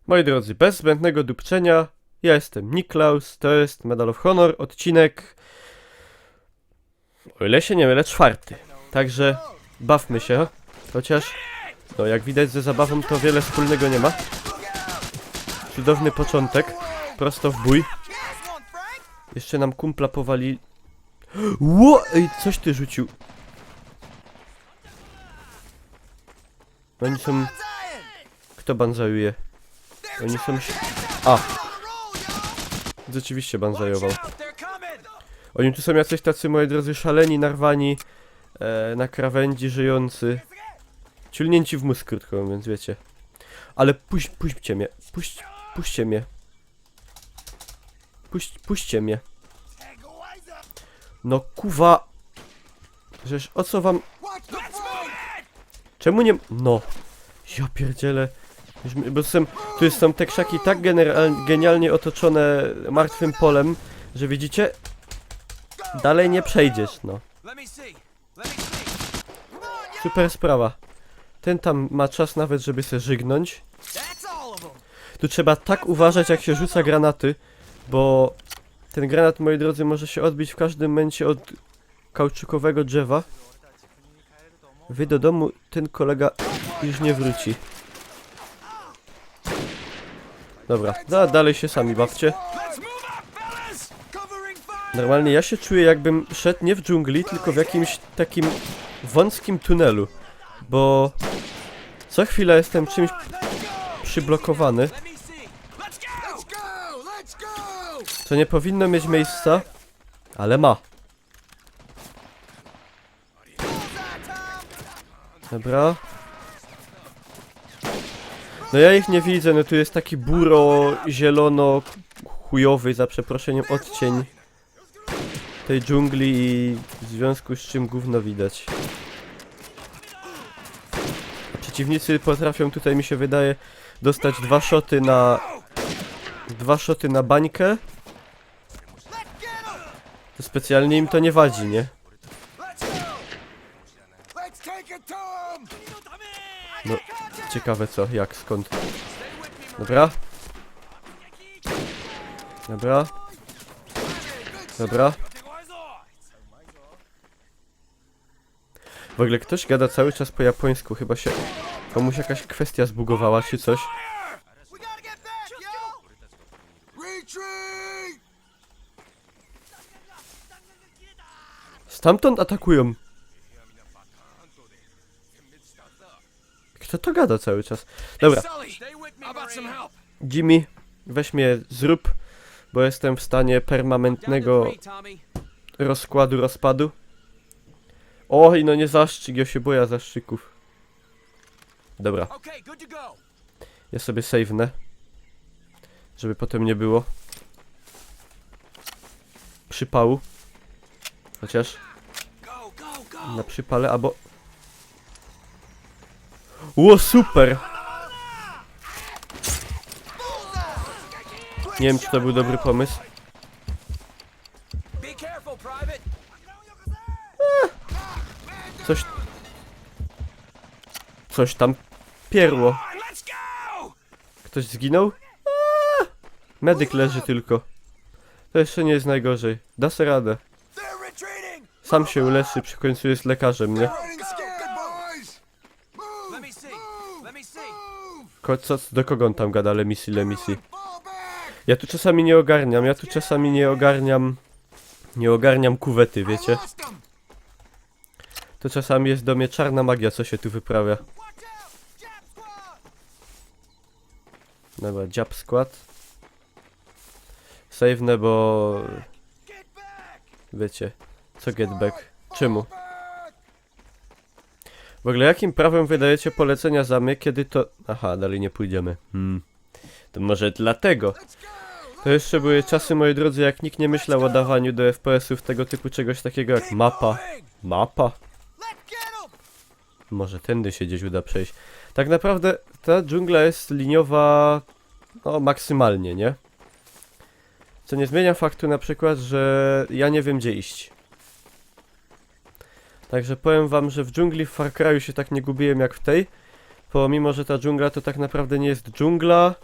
Moi drodzy, bez zbędnego dupczenia, ja jestem Niklaus, to jest Medal of Honor, odcinek, o ile się nie mylę, 4. Także bawmy się, chociaż, no jak widać ze zabawą to wiele wspólnego nie ma. Cudowny początek, prosto w bój. Jeszcze nam kumpla powali... Ło! Ej, coś ty rzucił. Oni są... Kto banzajuje? Oni są... A! Rzeczywiście banzajował. Oni tu są jacyś tacy, moi drodzy, szaleni, narwani, na krawędzi żyjący. Ciulnięci w mózg, krótko mówiąc, wiecie. Ale puśćcie mnie. Puśćcie mnie. Puśćcie mnie. No kuwa. Żeż o co wam... Czemu nie... No. Ja pierdzielę. Bo tu są te krzaki tak genialnie otoczone martwym polem, że widzicie? Dalej nie przejdziesz, no. Super sprawa. Ten tam ma czas nawet, żeby się żygnąć. Tu trzeba tak uważać, jak się rzuca granaty, bo ten granat, moi drodzy, może się odbić w każdym momencie od kauczukowego drzewa. Wy do domu, ten kolega już nie wróci. Dobra, dalej się sami bawcie. Normalnie ja się czuję, jakbym szedł nie w dżungli, tylko w jakimś takim wąskim tunelu. Bo co chwilę jestem czymś przyblokowany. Co nie powinno mieć miejsca, ale ma. Dobra. No ja ich nie widzę, no tu jest taki buro-zielono-chujowy, za przeproszeniem, odcień tej dżungli i w związku z czym gówno widać. Przeciwnicy potrafią tutaj, mi się wydaje, dostać dwa szoty na bańkę. To specjalnie im to nie wadzi, nie? No, ciekawe co, jak, skąd. Dobra. Dobra. Dobra. W ogóle ktoś gada cały czas po japońsku, chyba się komuś jakaś kwestia zbugowała czy coś. Stamtąd atakują. Kto to gada cały czas? Dobra. Jimmy, weź mnie zrób, bo jestem w stanie permanentnego rozpadu. Oj, no nie zaszczyk, ja się boję zaszczyków. Dobra. Ja sobie save'nę, żeby potem nie było przypału. Chociaż na przypale, albo... Ło, super! Nie wiem, czy to był dobry pomysł. Coś tam pierło. Ktoś zginął? Medyk leży tylko. To jeszcze nie jest najgorzej. Da se radę. Sam się uleczy, przy końcu jest lekarzem, nie? Do kogo on tam gada? Lemisi. Ja tu czasami nie ogarniam kuwety, wiecie? To czasami jest do mnie czarna magia, co się tu wyprawia. Dobra, jab skład. Save'nę, bo... Wiecie, co get back? Czemu? W ogóle jakim prawem wydajecie polecenia za mnie, kiedy to... Aha, dalej nie pójdziemy. To może dlatego. To jeszcze były czasy, moi drodzy, jak nikt nie myślał o dawaniu do FPS-ów tego typu czegoś takiego jak mapa. Mapa? Może tędy się gdzieś uda przejść. Tak naprawdę ta dżungla jest liniowa... No, maksymalnie, nie? Co nie zmienia faktu na przykład, że ja nie wiem gdzie iść. Także powiem wam, że w dżungli w Far Cry'u się tak nie gubiłem jak w tej. Pomimo, że ta dżungla to tak naprawdę nie jest dżungla,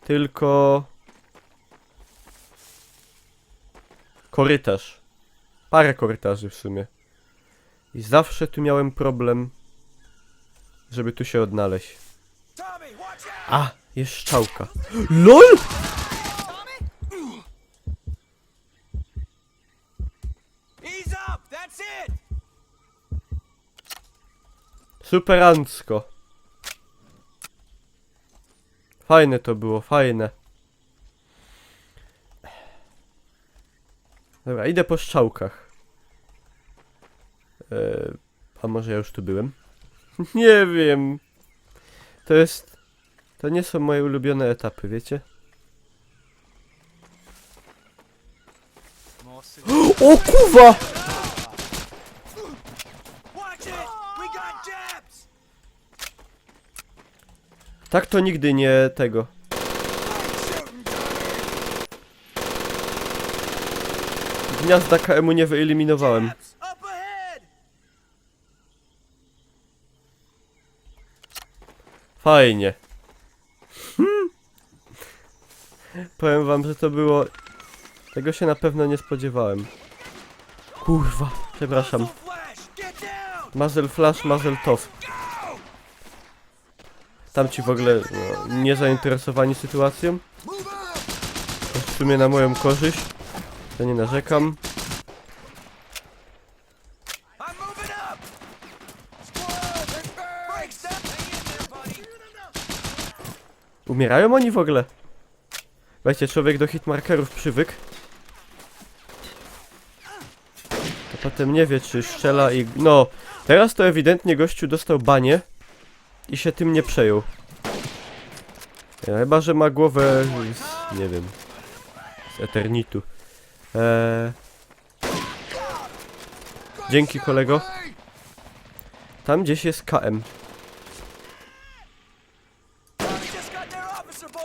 tylko korytarz. Parę korytarzy w sumie. I zawsze tu miałem problem, żeby tu się odnaleźć. A, jest strzałka. LOL! Superancko. Fajne to było, fajne. Dobra, idę po strzałkach. A może ja już tu byłem? Nie wiem. To nie są moje ulubione etapy, wiecie? O kurwa! Tak to nigdy nie tego. Gniazda KM-u nie wyeliminowałem. Fajnie. Powiem wam, że to było... Tego się na pewno nie spodziewałem. Kurwa, przepraszam. Muzzle flash, muzzle tough. Tamci w ogóle nie zainteresowani sytuacją. To w sumie na moją korzyść. To nie narzekam. Umierają oni w ogóle? Weźcie, człowiek do hitmarkerów przywykł. To potem nie wie, czy strzela i... No, teraz to ewidentnie gościu dostał banie i się tym nie przejął. Ja, chyba, że ma głowę z... nie wiem... z Eternitu. Dzięki, kolego. Tam gdzieś jest KM.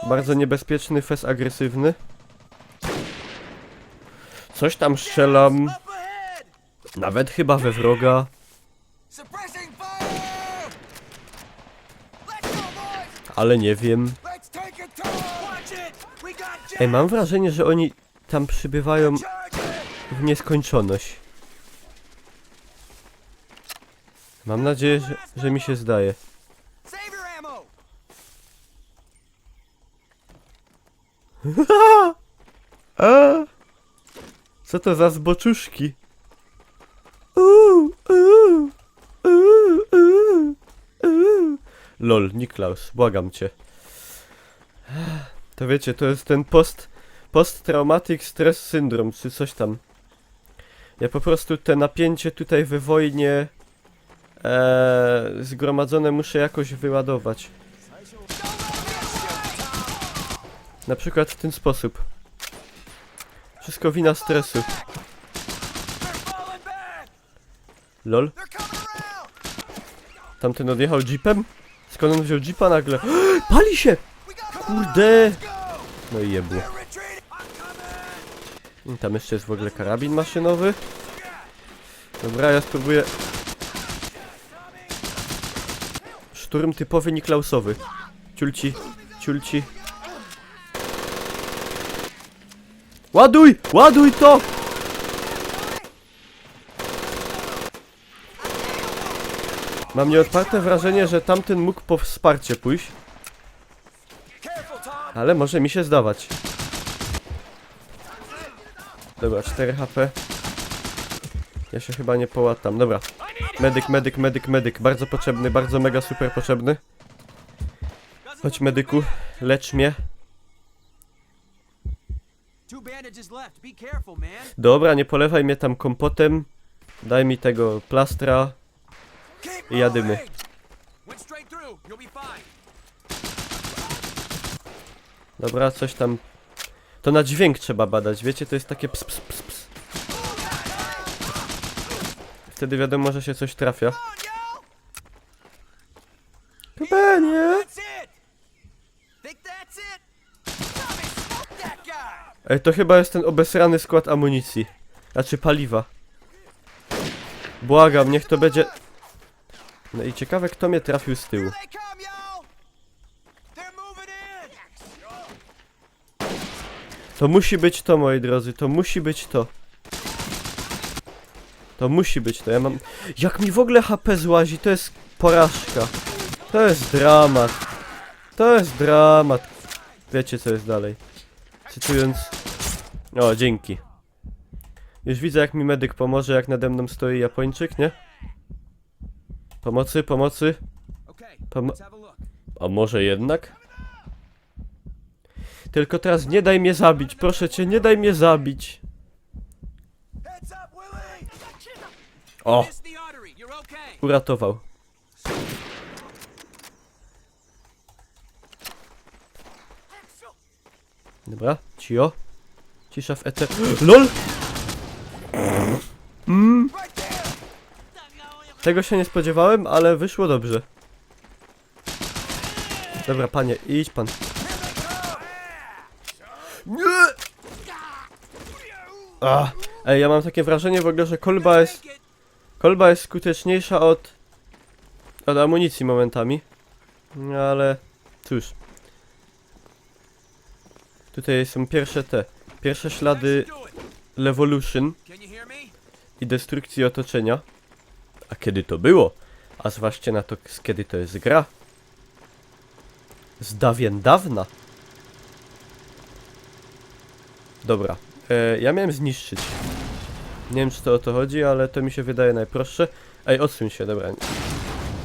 Bardzo niebezpieczny, fes agresywny. Coś tam strzelam. Nawet chyba we wroga. Ale nie wiem. Ej, mam wrażenie, że oni tam przybywają w nieskończoność. Mam nadzieję, że mi się zdaje. Co to za zboczuszki? Lol, Niklaus, błagam cię. To wiecie, to jest ten post-traumatic stress syndrome, czy coś tam. Ja po prostu te napięcie tutaj we wojnie zgromadzone muszę jakoś wyładować. Na przykład w ten sposób. Wszystko wina stresu. Lol. Tamten odjechał jeepem? Skąd on wziął jeepa nagle? Pali się! Kurde! No i jebło. Tam jeszcze jest w ogóle karabin maszynowy. Dobra, ja spróbuję... Szturm typowy Niklausowy. Ciulci, ciulci. Ładuj! Ładuj to! Mam nieodparte wrażenie, że tamten mógł po wsparcie pójść. Ale może mi się zdawać. Dobra, 4 HP. Ja się chyba nie połatam. Dobra. Medyk, medyk, medyk, medyk. Bardzo potrzebny, bardzo mega super potrzebny. Chodź, medyku, lecz mnie. Dobra, nie polewaj mnie tam kompotem. Daj mi tego plastra. I jadymy. Dobra, coś tam... To na dźwięk trzeba badać, wiecie? To jest takie ps, ps, ps, ps. Wtedy wiadomo, że się coś trafia. Chyba nie. Ej, to chyba jest ten obesrany skład amunicji. Znaczy paliwa. Błagam, niech to będzie... No i ciekawe, kto mnie trafił z tyłu. To musi być to, moi drodzy, to musi być to. To musi być to, ja mam... Jak mi w ogóle HP złazi, to jest porażka. To jest dramat. To jest dramat. Wiecie co jest dalej. Cytując... O, dzięki. Już widzę jak mi medyk pomoże, jak nade mną stoi Japończyk, nie? Pomocy, pomocy. A może jednak? Tylko teraz nie daj mnie zabić, proszę cię, nie daj mnie zabić. O! Uratował. Dobra, cio. Cisza w eter. LOL! Tego się nie spodziewałem, ale wyszło dobrze. Dobra, panie, idź pan. Nie! Ej, ja mam takie wrażenie w ogóle, że kolba jest skuteczniejsza od amunicji momentami. No ale cóż. Tutaj są pierwsze ślady Levolution i destrukcji otoczenia. A kiedy to było? A zwłaszcza na to, kiedy to jest gra. Z dawien dawna. Dobra. Ja miałem zniszczyć. Nie wiem, czy to o to chodzi, ale to mi się wydaje najprostsze. Ej, odsuń się, dobra.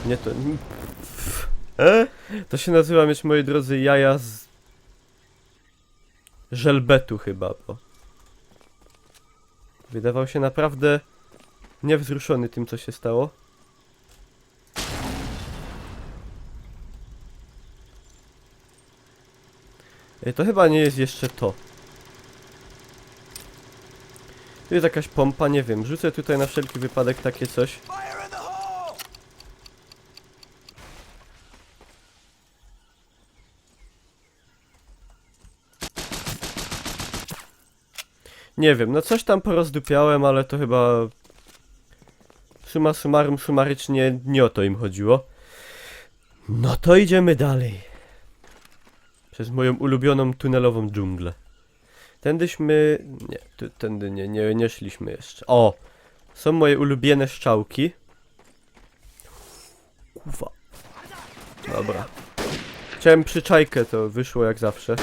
Nie to... To się nazywa, mieć, moi drodzy, jaja z... żelbetu chyba, bo... Wydawał się naprawdę niewzruszony tym, co się stało. Ej, to chyba nie jest jeszcze to. Tu jest jakaś pompa, nie wiem. Rzucę tutaj na wszelki wypadek takie coś. Nie wiem, no coś tam porozdupiałem, ale to chyba... Summa summarum, sumarycznie nie o to im chodziło. No to idziemy dalej. Przez moją ulubioną tunelową dżunglę. Tędyśmy... Nie, tędy nie szliśmy jeszcze. O! Są moje ulubione strzałki. Kuwa. Dobra. Chciałem przyczajkę, to wyszło jak zawsze.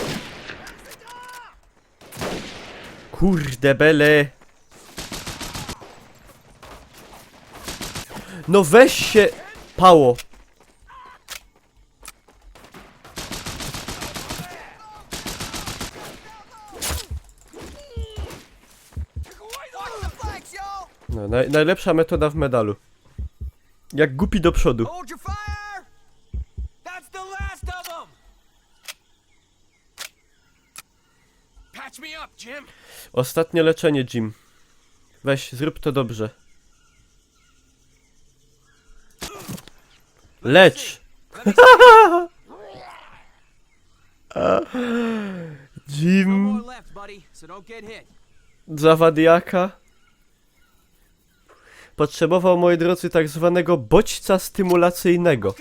Kurde bele. No weź się, pało. No, najlepsza metoda w medalu. Jak głupi do przodu. Ostatnie leczenie, Jim. Weź, zrób to dobrze. Lecz! Jim... Zawadiaka. Potrzebował, moi drodzy, tak zwanego bodźca stymulacyjnego.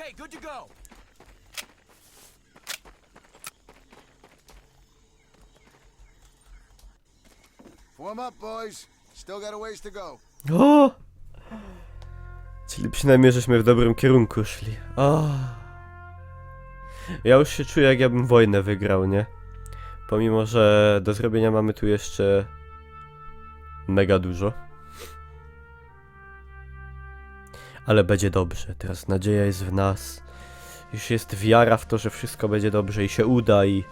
O! Czyli przynajmniej żeśmy w dobrym kierunku szli. O! Ja już się czuję, jak ja bym wojnę wygrał, nie? Pomimo, że do zrobienia mamy tu jeszcze mega dużo. Ale będzie dobrze, teraz nadzieja jest w nas. Już jest wiara w to, że wszystko będzie dobrze i się uda i...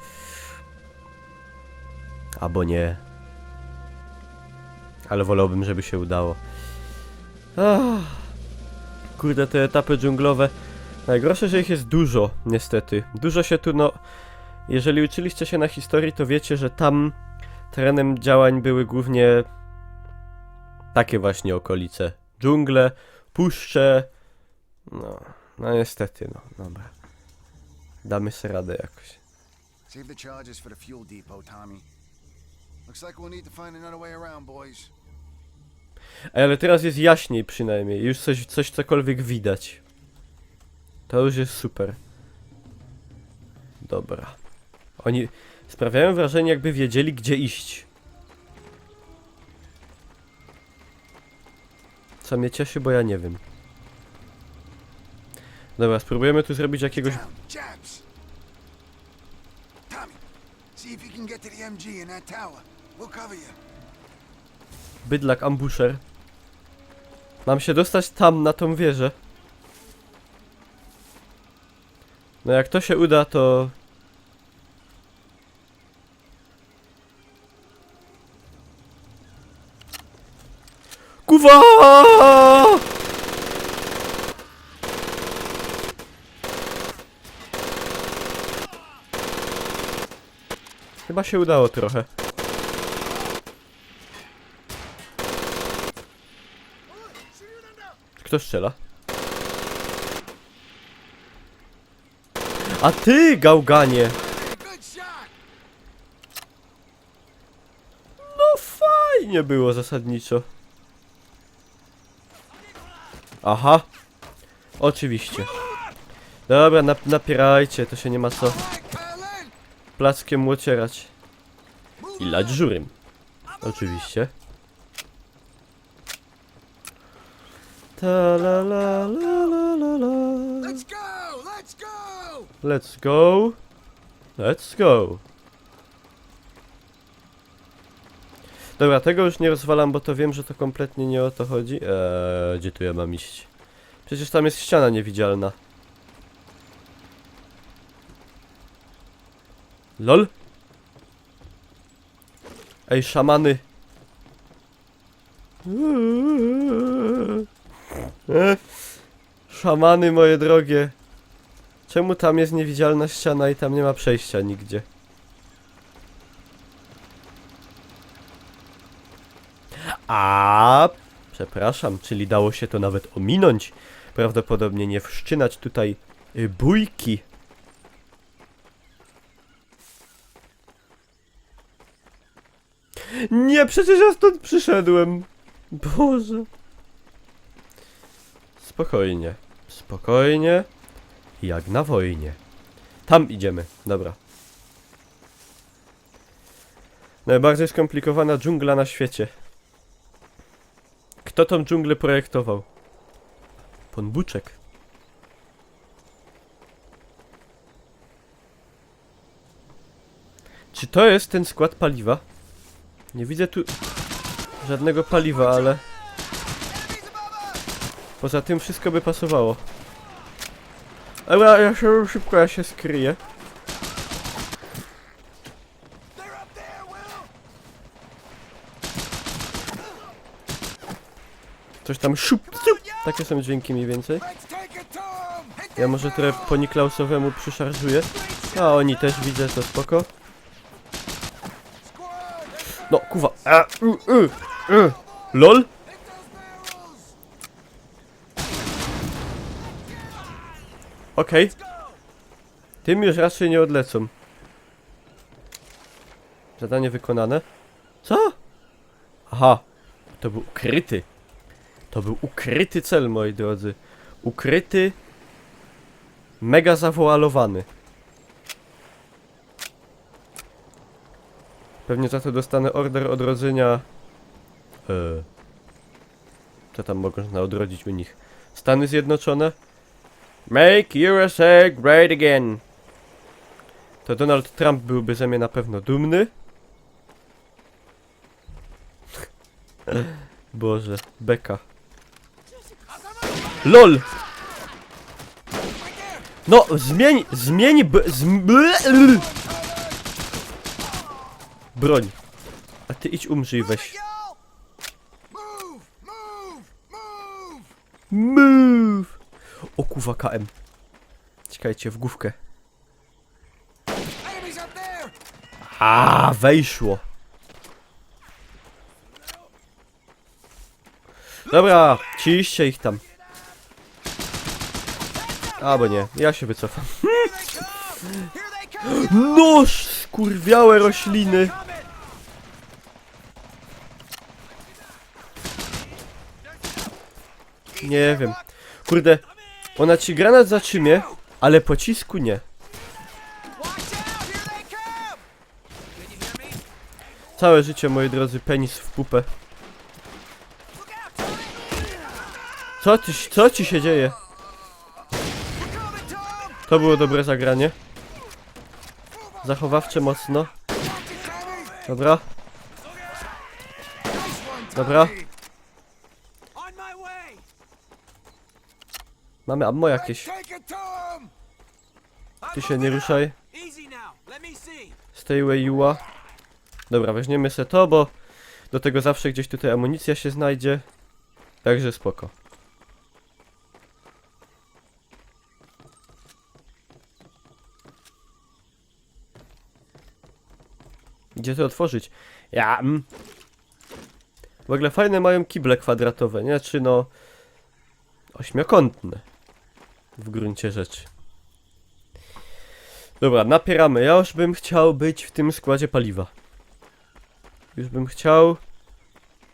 Albo nie. Ale wolałbym, żeby się udało. Kurde, te etapy dżunglowe. Najgorsze, że ich jest dużo, niestety. Dużo się tu, no... Jeżeli uczyliście się na historii, to wiecie, że tam terenem działań były głównie takie właśnie okolice. Dżungle, puszcze. No niestety, no dobra. Damy sobie radę jakoś. Save the charges for the fuel depot, Tommy. Looks like we'll need to find another way around, boys. Ale teraz jest jaśniej przynajmniej. Już coś cokolwiek widać. To już jest super. Dobra. Oni... Sprawiają wrażenie, jakby wiedzieli, gdzie iść. Co mnie cieszy, bo ja nie wiem. Dobra, spróbujemy tu zrobić jakiegoś... Down, chaps. Tommy, see if you can get to the MG in that tower. We'll cover you. bydlak ambusher. Mam się dostać tam, na tą wieżę. No jak to się uda, to... Kuwa! Chyba się udało trochę. Kto strzela? A ty, gałganie! Good shot. No fajnie było zasadniczo. Aha. Oczywiście. Dobra, napierajcie, to się nie ma co Right, Berlin. plackiem łocierać. I lać żurym. Oczywiście. Ta la la la la la la. Let's go. Let's go. Let's go. Let's go. Dobra, tego już nie rozwalam, bo to wiem, że to kompletnie nie o to chodzi. Gdzie tu ja mam iść? Przecież tam jest ściana niewidzialna. LOL? Ej, szamany. Szamany moje drogie. Czemu tam jest niewidzialna ściana i tam nie ma przejścia nigdzie? A, przepraszam, czyli dało się to nawet ominąć. Prawdopodobnie nie wszczynać tutaj bójki. Nie, przecież ja stąd przyszedłem. Boże. Spokojnie. Spokojnie. Jak na wojnie. Tam idziemy. Dobra. Najbardziej skomplikowana dżungla na świecie. Kto tą dżunglę projektował? Pan Buczek. Czy to jest ten skład paliwa? Nie widzę tu żadnego paliwa, ale... Poza tym wszystko by pasowało. Ale ja się szybko, ja się skryję. Coś tam szup. Takie są dźwięki mniej więcej. Let's take it to 'em. Hit Ja może trochę po Niklausowemu przyszarżuję. A oni też widzę, to spoko. No, kuwa. LOL? Okej. Tym już raczej nie odlecą. Zadanie wykonane. Co? Aha. To był ukryty. To był ukryty cel, moi drodzy. Ukryty. Mega zawoalowany. Pewnie za to dostanę order odrodzenia. Co tam można odrodzić u nich? Stany Zjednoczone? Make USA great again. To Donald Trump byłby ze mnie na pewno dumny. Boże, beka. LOL! No, zmień broń. A ty idź umrzyj weź. Move. Move. Move. Move! O kuwa KM. Czekajcie, w główkę. Enemies up there. A, wejszło. Dobra, ciście ich tam. Albo nie, ja się wycofam. Here they come. Noż, skurwiałe rośliny. Nie wiem. Kurde, ona ci granat zatrzymie, ale pocisku nie. Watch out. Here they come. całe życie, moi drodzy, penis w pupę. Co ci się dzieje? To było dobre zagranie. Zachowawcze mocno. Dobra. Dobra. Mamy ammo jakieś. Ty się nie ruszaj. Stay where you are. Dobra, weźmiemy se to, bo do tego zawsze gdzieś tutaj amunicja się znajdzie. Także spoko. Gdzie to otworzyć? W ogóle fajne mają kible kwadratowe, nie? Czy no... ośmiokątne. W gruncie rzeczy. Dobra, napieramy. Ja już bym chciał być w tym składzie paliwa. Już bym chciał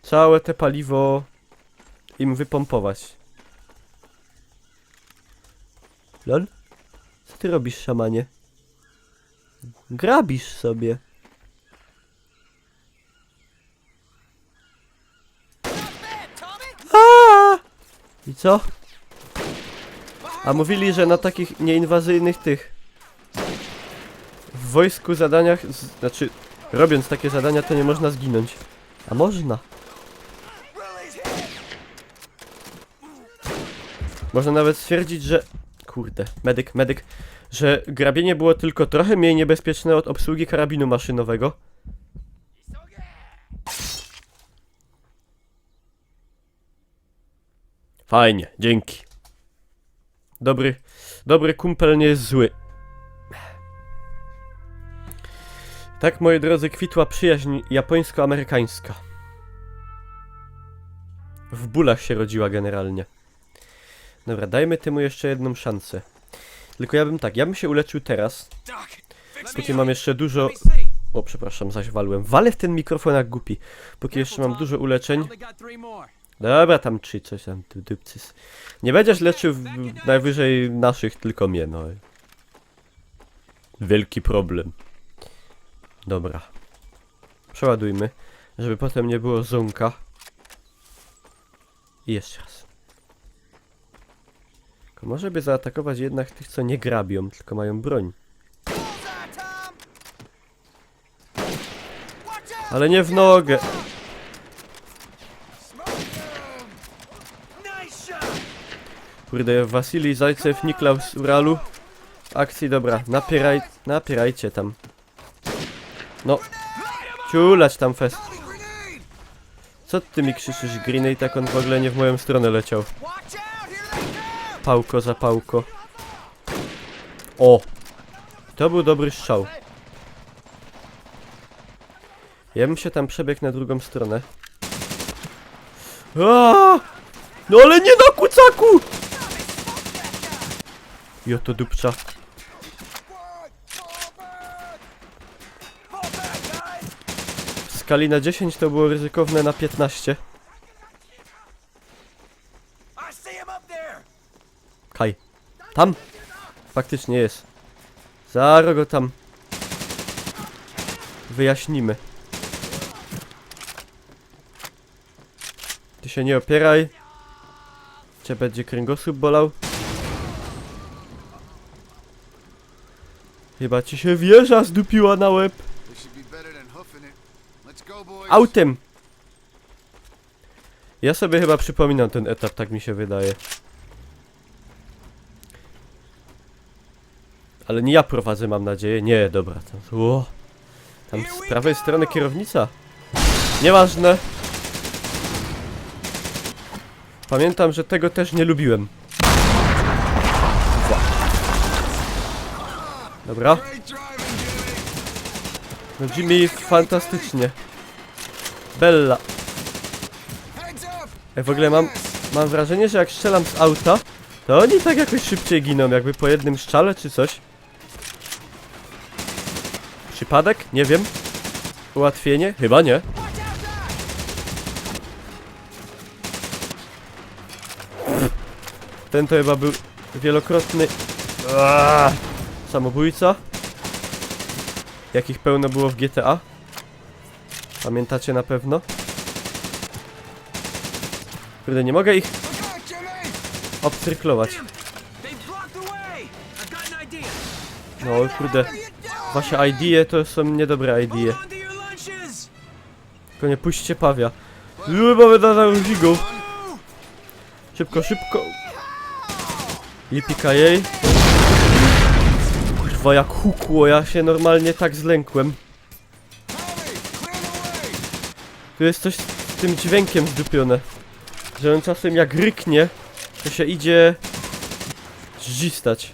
całe te paliwo im wypompować. Lol? Co ty robisz, szamanie? Grabisz sobie. I co? A mówili, że na takich nieinwazyjnych tych w wojsku zadaniach, znaczy robiąc takie zadania, to nie można zginąć. A można. Można nawet stwierdzić, że... Kurde, medyk, że grabienie było tylko trochę mniej niebezpieczne od obsługi karabinu maszynowego. Fajnie, dzięki. Dobry kumpel nie jest zły. Tak, moi drodzy, kwitła przyjaźń japońsko-amerykańska. W bólach się rodziła generalnie. Dobra, dajmy temu jeszcze jedną szansę. Tylko ja bym się uleczył teraz. Póki mam jeszcze dużo... O, przepraszam, zaś walłem. Walę w ten mikrofon jak głupi. Póki jeszcze mam dużo uleczeń. Dobra, tam czy coś tam, dupcys. Nie będziesz leczył najwyżej naszych, tylko mnie, no. Wielki problem. Dobra. Przeładujmy, żeby potem nie było zonka. I jeszcze raz. Tylko może by zaatakować jednak tych, co nie grabią, tylko mają broń. Ale nie w nogę. Kurde, Wasilij Zajcew, Niklaus Uralu. Akcji, dobra, napierajcie tam. No. Ciulać tam fest. Co ty mi krzyczysz, Grenade, tak on w ogóle nie w moją stronę leciał. Pałko za pałko. O! To był dobry strzał. Ja bym się tam przebiegł na drugą stronę. Aaaa! No ale nie na kucaku! Jo to dupcza. W skali na 10 to było ryzykowne na 15. Kaj. Tam? Faktycznie jest. Zaraz go tam wyjaśnimy. Ty się nie opieraj. Cię będzie kręgosłup bolał. Chyba ci się wieża zdupiła na łeb. Autem! Ja sobie chyba przypominam ten etap, tak mi się wydaje. Ale nie ja prowadzę, mam nadzieję. Nie, dobra. Tam z prawej strony kierownica. Nieważne. Pamiętam, że tego też nie lubiłem. Dobra. No Jimmy, fantastycznie. Bella. W ogóle mam wrażenie, że jak strzelam z auta, to oni tak jakoś szybciej giną, jakby po jednym strzale czy coś. Przypadek? Nie wiem. Ułatwienie? Chyba nie. Ten to chyba był wielokrotny samobójca. Jakich pełno było w GTA. Pamiętacie na pewno? Kurde, nie mogę ich obcyrklować. No kurde, wasze idee to są niedobre idee. Tylko nie puśćcie pawia. Mamy na różigu. Szybko, szybko. Lipika jej. Kurwa, jak hukło, ja się normalnie tak zlękłem. Tu jest coś z tym dźwiękiem zdupione. Że on czasem jak ryknie, to się idzie zdzistać.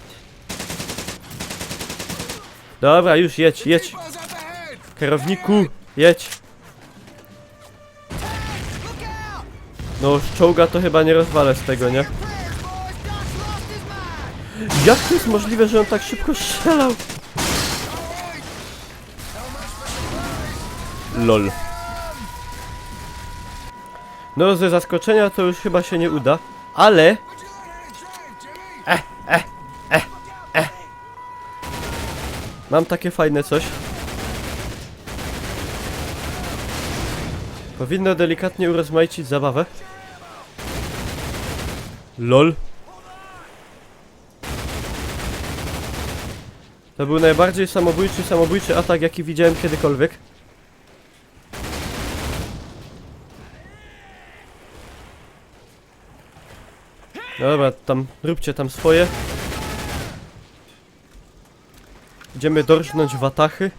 Dobra, już jedź, jedź. Kierowniku, jedź. No, z czołga to chyba nie rozwalę z tego, nie? Jak to jest możliwe, że on tak szybko strzelał? LOL. No, ze zaskoczenia to już chyba się nie uda, ale... Mam takie fajne coś. Powinno delikatnie urozmaicić zabawę. LOL. To był najbardziej samobójczy atak, jaki widziałem kiedykolwiek. Dobra, tam, róbcie tam swoje. Idziemy dorżnąć watachy.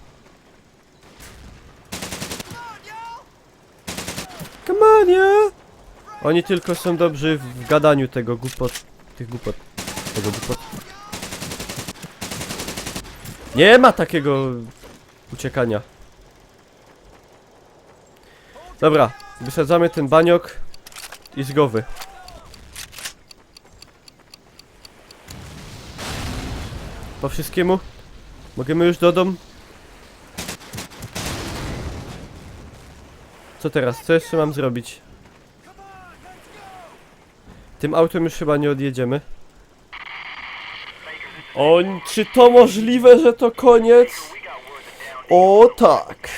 Come on, yeah. Oni tylko są dobrzy w gadaniu tego głupot. Tego głupot. Nie ma takiego uciekania. Dobra, wysadzamy ten baniok i z głowy. Po wszystkiemu? Możemy już do domu? Co teraz? Co jeszcze mam zrobić? Tym autem już chyba nie odjedziemy. O, czy to możliwe, że to koniec? O tak.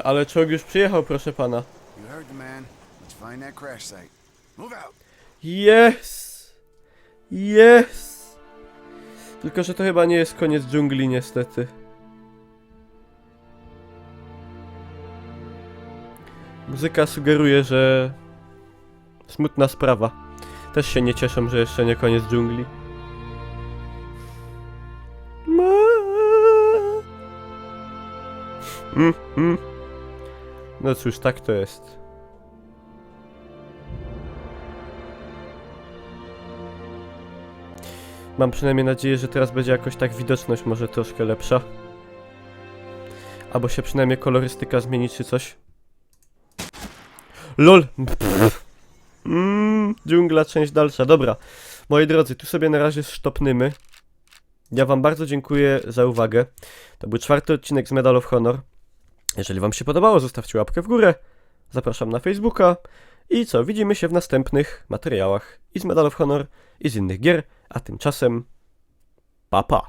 Ale czołg już przyjechał, proszę pana. You heard the man. Let's find that crash site. Move out. Yes! Yes! Tylko, że to chyba nie jest koniec dżungli, niestety. Muzyka sugeruje, że... smutna sprawa. Też się nie cieszą, że jeszcze nie koniec dżungli. No cóż, tak to jest. Mam przynajmniej nadzieję, że teraz będzie jakoś tak widoczność może troszkę lepsza. Albo się przynajmniej kolorystyka zmieni czy coś. LOL! Dżungla, część dalsza. Dobra, moi drodzy, tu sobie na razie stopnymy. Ja wam bardzo dziękuję za uwagę. To był 4. odcinek z Medal of Honor. Jeżeli wam się podobało, zostawcie łapkę w górę. Zapraszam na Facebooka. I co, widzimy się w następnych materiałach i z Medal of Honor, i z innych gier. A tymczasem, pa pa!